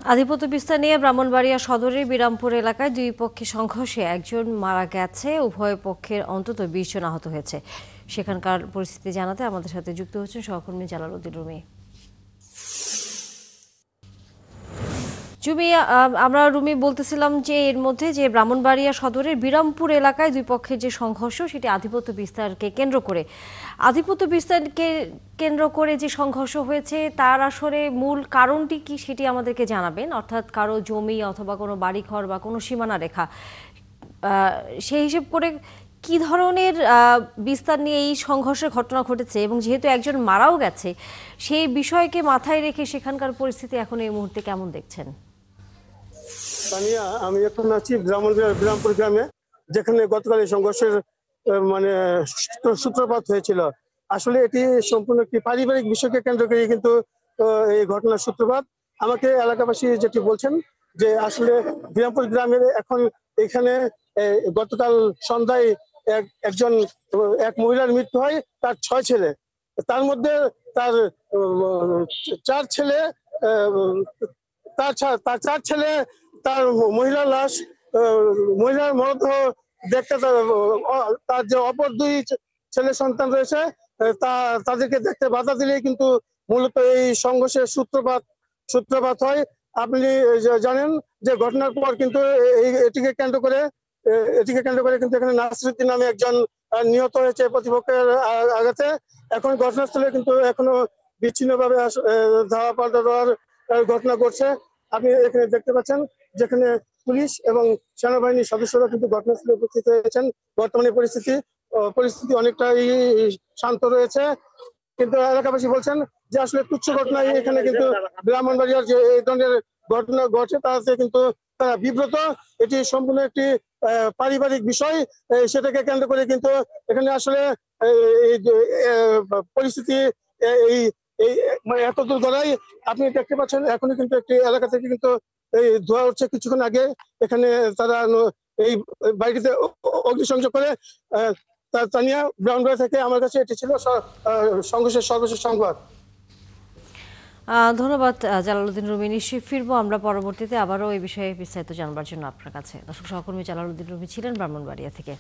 আধিপত্য বিস্তার নিয়ে ব্রাহ্মণবাড়িয়া সদরের বিরামপুর এলাকায় দুই পক্ষের সংঘর্ষে একজন মারা গেছে, উভয় পক্ষের অন্তত ২০ জন আহত হয়েছে। সেখানকার পরিস্থিতি জানাতে আমাদের সাথে যুক্ত হচ্ছেন সহকর্মী জালালউদ্দিন রুমি। জুমি, আমরা রুমি বলতেছিলাম যে এর মধ্যে যে ব্রাহ্মণবাড়িয়া সদরের বিরামপুর এলাকায় দুই পক্ষের যে সংঘর্ষ সেটি আধিপত্য বিস্তারকে কেন্দ্র করে যে সংঘর্ষ হয়েছে তার আসলে মূল কারণটি কি সেটি আমাদেরকে জানাবেন। অর্থাৎ কারো জমি অথবা কোনো বাড়িঘর বা কোনো সীমানা রেখা, সেই হিসেব করে কি ধরনের বিস্তার নিয়ে এই সংঘর্ষের ঘটনা ঘটেছে এবং যেহেতু একজন মারাও গেছে সেই বিষয়কে মাথায় রেখে সেখানকার পরিস্থিতি এখন এই মুহূর্তে কেমন দেখছেন? তানিয়া, আমি এখন আছি বিরামপুর গ্রামে, যেখানে গতকাল এই সংঘর্ষের মানে সূত্রপাত হয়েছিল। আসলে এটি সম্পূর্ণ একটি পারিবারিক বিষয়কে কেন্দ্র করে কিন্তু এই ঘটনার সূত্রপাত। আমাকে এলাকাবাসী যেটি বলছেন যে আসলে বিরামপুর গ্রামের এখন এখানে গতকাল সন্ধ্যায় এক মহিলার মৃত্যু হয়, তার ৬ ছেলে, তার মধ্যে তার ৪ ছেলে, তার ৪ ছেলে, তার মহিলার লাশ, মহিলার মরদেহ দেখতে, তার যে অপর দুই ছেলে সন্তান রয়েছে তাদেরকে দেখতে বাধা দিলেই কিন্তু মূলত এই সংঘর্ষের সূত্রপাত হয়। আপনি জানেন যে ঘটনার পর কিন্তু এটিকে কেন্দ্র করে কিন্তু এখানে নাসিরউদ্দিন নামে একজন নিহত হয়েছে প্রতিপক্ষের আঘাতে। এখন ঘটনাস্থলে কিন্তু এখনো বিচ্ছিন্নভাবে ধাওয়া পাল্টা দেওয়ার ঘটনা ঘটছে। আপনি এখানে দেখতে পাচ্ছেন যেখানে পুলিশ এবং সেনাবাহিনীর সদস্যরা কিন্তু ঘটনাস্থলে উপস্থিত হয়েছেন। বর্তমানে পরিস্থিতি অনেকটাই শান্ত রয়েছে, কিন্তু এলাকাবাসী বলছেন যে আসলে তুচ্ছ ঘটনায় এখানে কিন্তু ব্রাহ্মণবাড়িয়ার যে এই ধরনের ঘটনা ঘটে তাতে কিন্তু তারা বিব্রত। এটি সম্পূর্ণ একটি পারিবারিক বিষয়, সেটাকে কেন্দ্র করে কিন্তু এখানে আসলে এই পরিস্থিতি এই এই মানে এত দূর গড়াই। আপনি দেখতে পাচ্ছেন এখনই কিন্তু একটি এলাকা থেকে কিন্তু এই ধোয়া উঠছে। কিছুক্ষণ আগে এখানে তারা এই বাড়িটিতে অগ্নিসংযোগ করে। তানিয়া, ব্রাহ্মণবাড়িয়া থেকে আমার কাছে এটি ছিল সংঘর্ষের সর্বশেষ সংবাদ। ধন্যবাদ জালালউদ্দিন রুমি। নিশ্চয়ই ফিরবো আমরা পরবর্তীতে আবারও এই বিষয়ে বিস্তারিত জানবার জন্য আপনার কাছে। দর্শক, সহকর্মী জালালউদ্দিন রুমি ছিলেন ব্রাহ্মণবাড়িয়া থেকে।